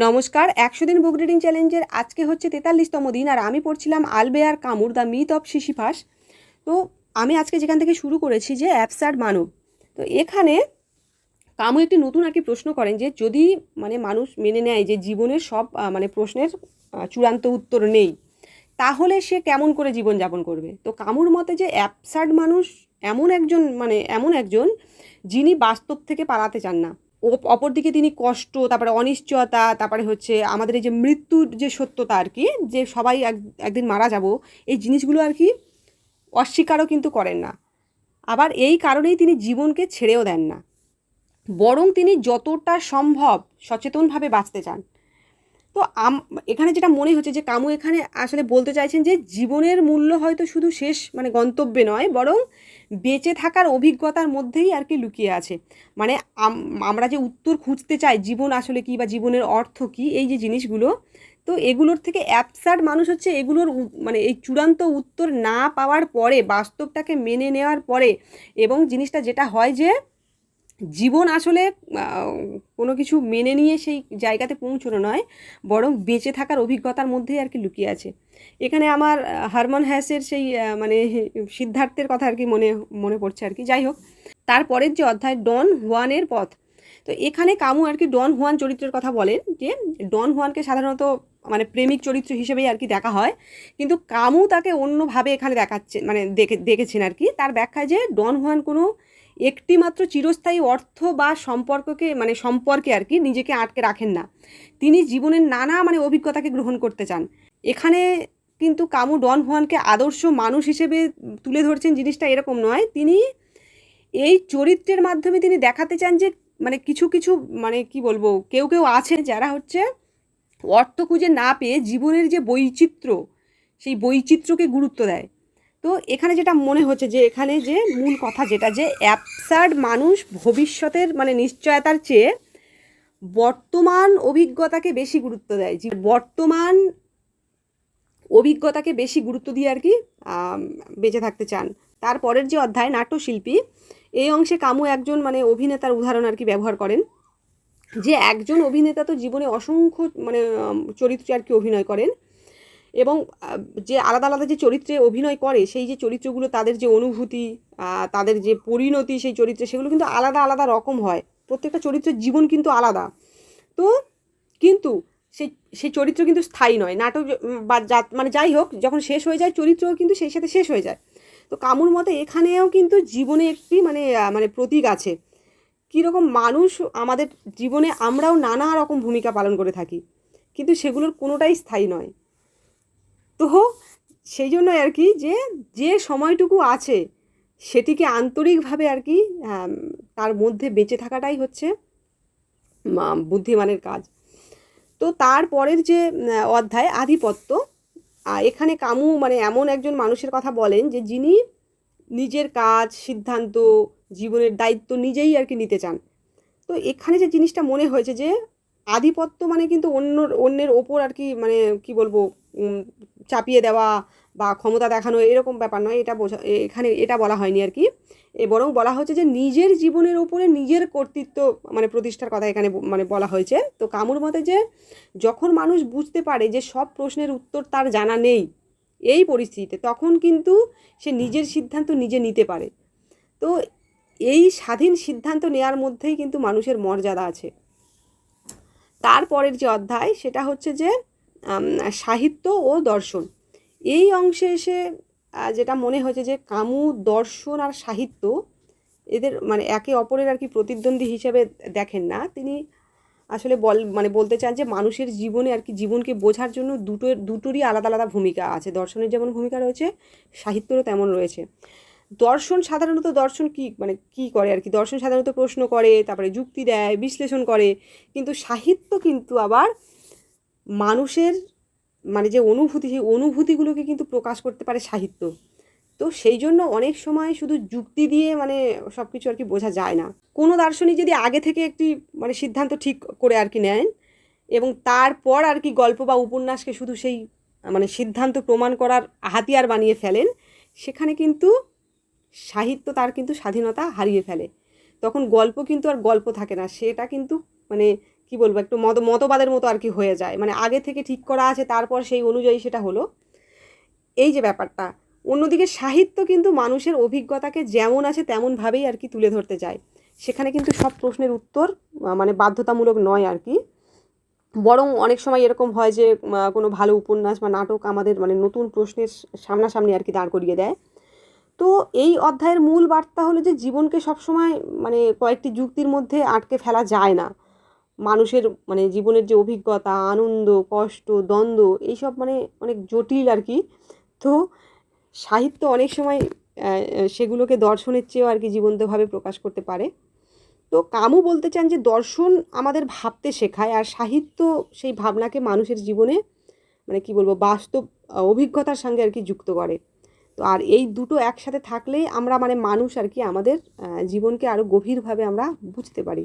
নমস্কার, 100 দিন book reading চ্যালেঞ্জের আজকে হচ্ছে 43তম দিন। আর আমি পড়ছিলাম আলবেয়ার কামুর দ্য মিথ অফ সিসিফাস। তো আমি আজকে যেখান থেকে শুরু করেছি যে অ্যাবসার্ড মানব। তো এখানে কামু একটি নতুন আর কি প্রশ্ন করেন যে যদি মানুষ মেনে নেয় যে জীবনের সব প্রশ্নের চূড়ান্ত উত্তর নেই, তাহলে সে কেমন করে জীবনযাপন করবে। তো কামুর মতে যে অ্যাবসার্ড মানুষ এমন একজন যিনি বাস্তব থেকে পালাতে চান না। অপরদিকে তিনি কষ্ট, তারপরে অনিশ্চয়তা, তারপরে হচ্ছে আমাদের এই যে মৃত্যুর যে সত্যতা আর কি, যে সবাই একদিন মারা যাব, এই জিনিসগুলো আর কি অস্বীকারও কিন্তু করেন না। আবার এই কারণেই তিনি জীবনকে ছেড়েও দেন না, বরং তিনি যতটা সম্ভব সচেতনভাবে বাঁচতে চান। তো এখানে যেটা মনে হচ্ছে যে কামু এখানে আসলে বলতে চাইছেন যে জীবনের মূল্য হয়তো শুধু শেষ গন্তব্যে নয়, বরং বেঁচে থাকার অভিজ্ঞতার মধ্যেই আর কি লুকিয়ে আছে। মানে আমরা যে উত্তর খুঁজতে চাই জীবন আসলে কী বা জীবনের অর্থ কী, এই যে জিনিসগুলো, তো এগুলোর থেকে অ্যাবসার্ড মানুষ হচ্ছে এগুলোর এই চূড়ান্ত উত্তর না পাওয়ার পরে, বাস্তবটাকে মেনে নেওয়ার পরে, এবং জিনিসটা যেটা হয় যে জীবন আসলে কোনো কিছু মেনে নিয়ে সেই জায়গাতে পৌঁছানো নয়, বরং বেঁচে থাকার অভিজ্ঞতার মধ্যেই আর কি লুকিয়ে আছে। এখানে আমার হারমান হ্যাসের সেই সিদ্ধার্থের কথা আর কি মনে পড়ছে আর কি। যাই হোক, তারপরের যে অধ্যায় ডন হুয়ানের পথ, তো এখানে কামু আর কি ডন হুয়ান চরিত্রের কথা বলেন যে ডন হুয়ানকে সাধারণত প্রেমিক চরিত্র হিসেবেই আর কি দেখা হয়, কিন্তু কামু তাকে অন্যভাবে এখানে দেখাচ্ছে, দেখেছেন আর কি। তার ব্যাখ্যায় যে ডন হুয়ান কোনো একটি মাত্র চিরস্থায়ী অর্থ বা সম্পর্কে আর কি নিজেকে আটকে রাখেন না। তিনি জীবনের নানা অভিজ্ঞতাকে গ্রহণ করতে চান। এখানে কিন্তু কামু ডন হুয়ানকে আদর্শ মানুষ হিসেবে তুলে ধরছেন, জিনিসটা এরকম নয়। তিনি এই চরিত্রের মাধ্যমে তিনি দেখাতে চান যে কিছু কিছু কি বলবো, কেউ আছে যারা হচ্ছে অর্থ খুঁজে না পেয়ে জীবনের যে বৈচিত্র্য, সেই বৈচিত্র্যকে গুরুত্ব দেয়। তো এখানে যেটা মনে হচ্ছে যে এখানে যে মূল কথা যেটা, যে অ্যাবসার্ড মানুষ ভবিষ্যতের নিশ্চয়তার চেয়ে বর্তমান অভিজ্ঞতাকে বেশি গুরুত্ব দেয়, যে বর্তমান অভিজ্ঞতাকে বেশি গুরুত্ব দিয়ে আর কি বেঁচে থাকতে চান। তারপরের যে অধ্যায় নাট্যশিল্পী, এই অংশে কামু একজন অভিনেতার উদাহরণ আর কি ব্যবহার করেন, যে একজন অভিনেতা তো জীবনে অসংখ্য চরিত্রে আর কি অভিনয় করেন, এবং যে আলাদা আলাদা যে চরিত্রে অভিনয় করে, সেই যে চরিত্রগুলো, তাদের যে অনুভূতি, তাদের যে পরিণতি সেই চরিত্রে, সেগুলো কিন্তু আলাদা আলাদা রকম হয়। প্রত্যেকটা চরিত্রের জীবন কিন্তু আলাদা। তো কিন্তু সেই সেই চরিত্র কিন্তু স্থায়ী নয়। নাটক বা যাই হোক, যখন শেষ হয়ে যায় চরিত্রও কিন্তু সেই সাথে শেষ হয়ে যায়। তো কামুর মতে এখানেও কিন্তু জীবনে একটি প্রতীক আছে। কীরকম মানুষ আমাদের জীবনে আমরাও নানা রকম ভূমিকা পালন করে থাকি, কিন্তু সেগুলোর কোনোটাই স্থায়ী নয়। তো সেই জন্য আর কি যে সময়টুকু আছে সেটিকে আন্তরিকভাবে আর কি তার মধ্যে বেঁচে থাকাটাই হচ্ছে বুদ্ধিমানের কাজ। তো তারপরের যে অধ্যায় আধিপত্য, এখানে কামু এমন একজন মানুষের কথা বলেন যে যিনি নিজের কাজ, সিদ্ধান্ত, জীবনের দায়িত্ব নিজেই আর কি নিতে চান। তো এখানে যে জিনিসটা মনে হয়েছে যে আধিপত্য কিন্তু অন্যের ওপর আর কি কি বলবো, চাপিয়ে দেওয়া বা ক্ষমতা দেখানো, এরকম ব্যাপার নয়। এখানে এটা বলা হয়নি আর কি। বরং বলা হচ্ছে যে নিজের জীবনের ওপরে নিজের কর্তৃত্ব প্রতিষ্ঠার কথা এখানে বলা হয়েছে। তো কামুর মতে যে যখন মানুষ বুঝতে পারে যে সব প্রশ্নের উত্তর তার জানা নেই, এই পরিস্থিতিতে তখন কিন্তু সে নিজের সিদ্ধান্ত নিজে নিতে পারে। তো এই স্বাধীন সিদ্ধান্ত নেওয়ার মধ্যেই কিন্তু মানুষের মর্যাদা আছে। তারপরের যে অধ্যায় সেটা হচ্ছে যে সাহিত্য ও দর্শন। এই অংশে এসে যেটা মনে হয়েছে যে কামু দর্শন আর সাহিত্য এদের একে অপরের আর কি প্রতিদ্বন্দ্বী হিসেবে দেখেন না। তিনি আসলে বলতে চান যে মানুষের জীবনে আর কি জীবনকে বোঝার জন্য দুটোরই আলাদা আলাদা ভূমিকা আছে। দর্শনের যেমন ভূমিকা রয়েছে, সাহিত্যেরও তেমন রয়েছে। দর্শন কি করে আর কি, দর্শন সাধারণত প্রশ্ন করে, তারপরে যুক্তি দেয়, বিশ্লেষণ করে, কিন্তু সাহিত্য কিন্তু আবার মানুষের যে অনুভূতি, সেই অনুভূতিগুলোকে কিন্তু প্রকাশ করতে পারে সাহিত্য। তো সেই জন্য অনেক সময় শুধু যুক্তি দিয়ে সব কিছু আর কি বোঝা যায় না। কোনো দার্শনিক যদি আগে থেকে একটি সিদ্ধান্ত ঠিক করে আর কি নেন, এবং তারপর আর কি গল্প বা উপন্যাসকে শুধু সেই সিদ্ধান্ত প্রমাণ করার হাতিয়ার বানিয়ে ফেলেন, সেখানে কিন্তু সাহিত্য তার কিন্তু স্বাধীনতা হারিয়ে ফেলে। তখন গল্প কিন্তু আর গল্প থাকে না, সেটা কিন্তু কি বলবো, একটু মতবাদের মতো আর কি হয়ে যায়, মানে আগে থেকে ঠিক করা আছে তারপর সেই অনুযায়ী সেটা হলো, এই যে ব্যাপারটা। অন্যদিকে সাহিত্য কিন্তু মানুষের অভিজ্ঞতাকে যেমন আছে তেমনভাবেই আর কি তুলে ধরতে চায়। সেখানে কিন্তু সব প্রশ্নের উত্তর মানে বাধ্যতামূলক নয় আর কি, বরং অনেক সময় এরকম হয় যে কোনো ভালো উপন্যাস বা নাটক আমাদের মানে নতুন প্রশ্নের সামনাসামনি আর কি দাঁড় করিয়ে দেয়। তো এই অধ্যায়ের মূল বার্তা হলো যে জীবনকে সবসময় মানে কয়েকটি যুক্তির মধ্যে আটকে ফেলা যায় না। মানুষের মানে জীবনের যে অভিজ্ঞতা, আনন্দ, কষ্ট, দ্বন্দ্ব, এইসব মানে অনেক জটিল আর কি। তো সাহিত্য অনেক সময় সেগুলোকে দর্শনের চেয়েও আর কি জীবন্তভাবে প্রকাশ করতে পারে। তো কামু বলতে চান যে দর্শন আমাদের ভাবতে শেখায়, আর সাহিত্য সেই ভাবনাকে মানুষের জীবনে মানে কি বলবো বাস্তব অভিজ্ঞতার সঙ্গে আর কি যুক্ত করে। তো আর এই দুটো একসাথে থাকলেই আমরা মানে মানুষ আর কি আমাদের জীবনকে আরও গভীরভাবে আমরা বুঝতে পারি।